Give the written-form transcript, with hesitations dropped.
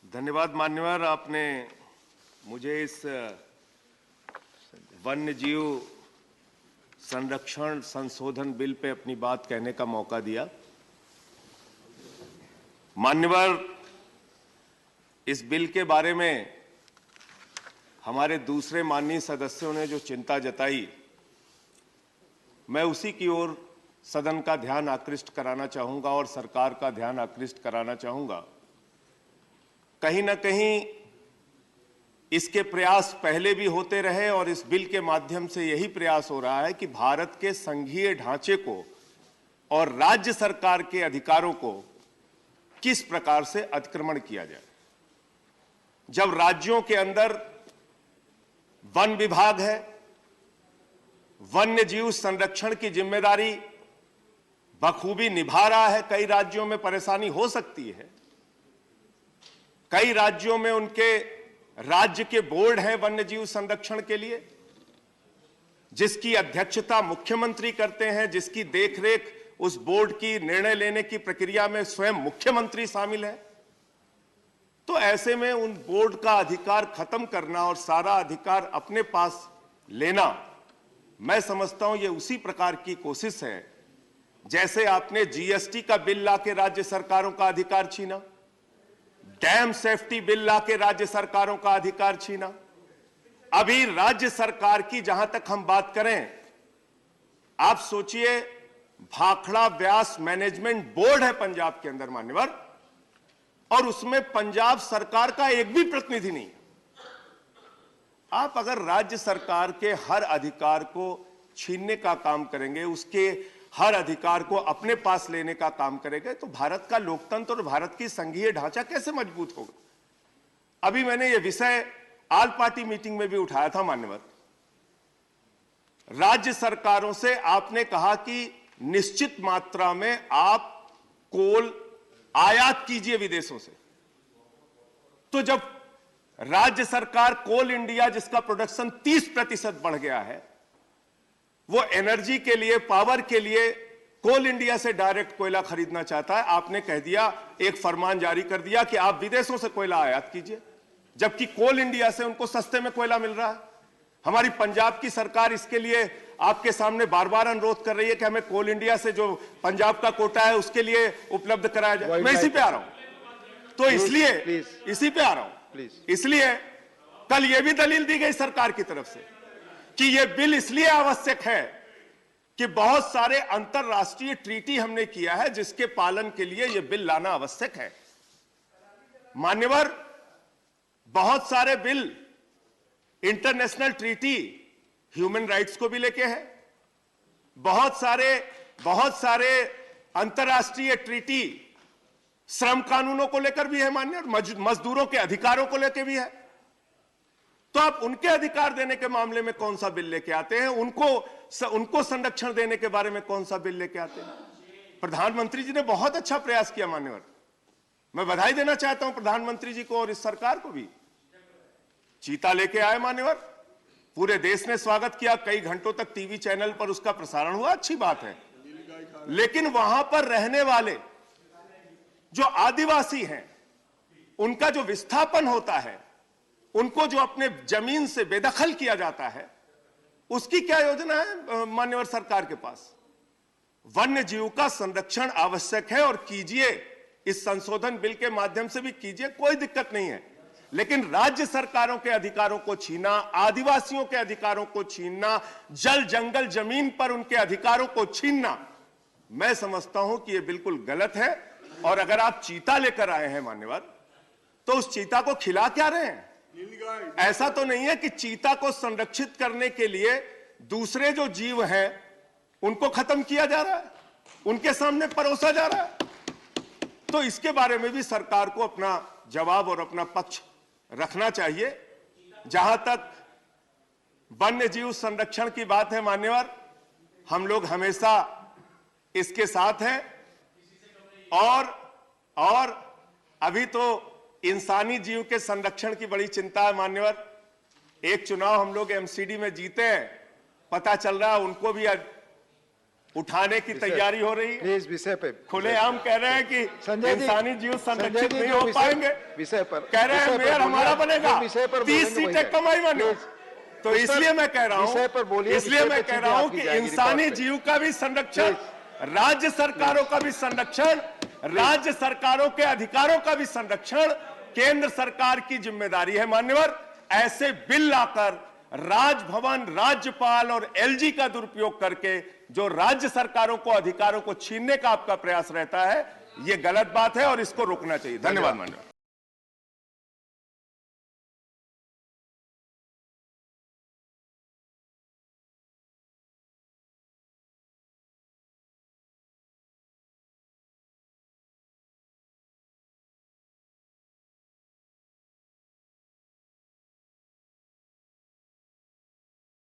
धन्यवाद मान्यवर, आपने मुझे इस वन्य जीव संरक्षण संशोधन बिल पे अपनी बात कहने का मौका दिया। मान्यवर, इस बिल के बारे में हमारे दूसरे माननीय सदस्यों ने जो चिंता जताई, मैं उसी की ओर सदन का ध्यान आकृष्ट कराना चाहूंगा और सरकार का ध्यान आकृष्ट कराना चाहूंगा। कहीं ना कहीं इसके प्रयास पहले भी होते रहे और इस बिल के माध्यम से यही प्रयास हो रहा है कि भारत के संघीय ढांचे को और राज्य सरकार के अधिकारों को किस प्रकार से अतिक्रमण किया जाए। जब राज्यों के अंदर वन विभाग है, वन्य जीव संरक्षण की जिम्मेदारी बखूबी निभा रहा है, कई राज्यों में परेशानी हो सकती है। कई राज्यों में उनके राज्य के बोर्ड हैं वन्य जीव संरक्षण के लिए, जिसकी अध्यक्षता मुख्यमंत्री करते हैं, जिसकी देखरेख उस बोर्ड की निर्णय लेने की प्रक्रिया में स्वयं मुख्यमंत्री शामिल है। तो ऐसे में उन बोर्ड का अधिकार खत्म करना और सारा अधिकार अपने पास लेना, मैं समझता हूं ये उसी प्रकार की कोशिश है जैसे आपने जीएसटी का बिल लाके राज्य सरकारों का अधिकार छीना, डैम सेफ्टी बिल लाके राज्य सरकारों का अधिकार छीना। अभी राज्य सरकार की जहां तक हम बात करें, आप सोचिए, भाखड़ा व्यास मैनेजमेंट बोर्ड है पंजाब के अंदर मान्यवर, और उसमें पंजाब सरकार का एक भी प्रतिनिधि नहीं है। आप अगर राज्य सरकार के हर अधिकार को छीनने का काम करेंगे, उसके हर अधिकार को अपने पास लेने का काम करेंगे, तो भारत का लोकतंत्र और भारत की संघीय ढांचा कैसे मजबूत होगा। अभी मैंने यह विषय आल पार्टी मीटिंग में भी उठाया था मान्यवर। राज्य सरकारों से आपने कहा कि निश्चित मात्रा में आप कोल आयात कीजिए विदेशों से। तो जब राज्य सरकार कोल इंडिया, जिसका प्रोडक्शन 30% बढ़ गया है, वो एनर्जी के लिए, पावर के लिए कोल इंडिया से डायरेक्ट कोयला खरीदना चाहता है, आपने कह दिया, एक फरमान जारी कर दिया कि आप विदेशों से कोयला आयात कीजिए, जबकि कोल इंडिया से उनको सस्ते में कोयला मिल रहा है। हमारी पंजाब की सरकार इसके लिए आपके सामने बार बार अनुरोध कर रही है कि हमें कोल इंडिया से जो पंजाब का कोटा है उसके लिए उपलब्ध कराया जाए। मैं इसी पे आ रहा हूं, तो इसलिए इसी पे आ रहा हूं। इसलिए कल यह भी दलील दी गई सरकार की तरफ से कि यह बिल इसलिए आवश्यक है कि बहुत सारे अंतरराष्ट्रीय ट्रीटी हमने किया है जिसके पालन के लिए यह बिल लाना आवश्यक है। मान्यवर, बहुत सारे bill international treaty human rights को भी लेके है, बहुत सारे अंतरराष्ट्रीय ट्रीटी श्रम कानूनों को लेकर भी है मान्य, मजदूरों के अधिकारों को लेकर भी है। तो आप उनके अधिकार देने के मामले में कौन सा बिल लेके आते हैं, उनको संरक्षण देने के बारे में कौन सा बिल लेके आते हैं। प्रधानमंत्री जी ने बहुत अच्छा प्रयास किया मान्यवर, मैं बधाई देना चाहता हूं प्रधानमंत्री जी को और इस सरकार को भी। चीता लेके आए मान्यवर, पूरे देश ने स्वागत किया, कई घंटों तक टीवी चैनल पर उसका प्रसारण हुआ, अच्छी बात है। लेकिन वहां पर रहने वाले जो आदिवासी हैं, उनका जो विस्थापन होता है, उनको जो अपने जमीन से बेदखल किया जाता है, उसकी क्या योजना है मान्यवर सरकार के पास। वन्य जीव का संरक्षण आवश्यक है और कीजिए, इस संशोधन बिल के माध्यम से भी कीजिए, कोई दिक्कत नहीं है। लेकिन राज्य सरकारों के अधिकारों को छीनना, आदिवासियों के अधिकारों को छीनना, जल जंगल जमीन पर उनके अधिकारों को छीनना, मैं समझता हूं कि यह बिल्कुल गलत है। और अगर आप चीता लेकर आए हैं मान्यवर, तो उस चीता को खिला क्या रहे हैं। ऐसा तो नहीं है कि चीता को संरक्षित करने के लिए दूसरे जो जीव हैं उनको खत्म किया जा रहा है, उनके सामने परोसा जा रहा है। तो इसके बारे में भी सरकार को अपना जवाब और अपना पक्ष रखना चाहिए। जहां तक वन्य जीव संरक्षण की बात है मान्यवर, हम लोग हमेशा इसके साथ हैं और अभी तो इंसानी जीव के संरक्षण की बड़ी चिंता है मान्यवर। एक चुनाव हम लोग एमसीडी में जीते हैं, पता चल रहा है उठाने की तैयारी हो रही है। प्लीज विषय पे खुलेआम कह रहे हैं कि संजय जी, इंसानी जीव संरक्षित संजय जी, नहीं जो हो विषय- पाएंगे। विषय पर कह रहे हैं विषय पर मेयर बोलिए, हमारा बनेगा, जो विषय पर 30 बोलेंगे वही सीटें है। कम आई बने। प्लीज, तो इसलिए मैं कह रहा विषय पर हूं, बोलिए, इसलिए विषय मैं पे कह चीजें रहा हूं आपकी कि जाएगी इंसानी रिकॉर्ड पे। जीव का भी संरक्षण, राज्य सरकारों का भी संरक्षण, राज्य सरकारों के अधिकारों का भी संरक्षण केंद्र सरकार की जिम्मेदारी है। मान्यवर, ऐसे बिल लाकर राजभवन, राज्यपाल और एलजी का दुरुपयोग करके जो राज्य सरकारों को अधिकारों को छीनने का आपका प्रयास रहता है, यह गलत बात है और इसको रोकना चाहिए। धन्यवाद मान्यवर।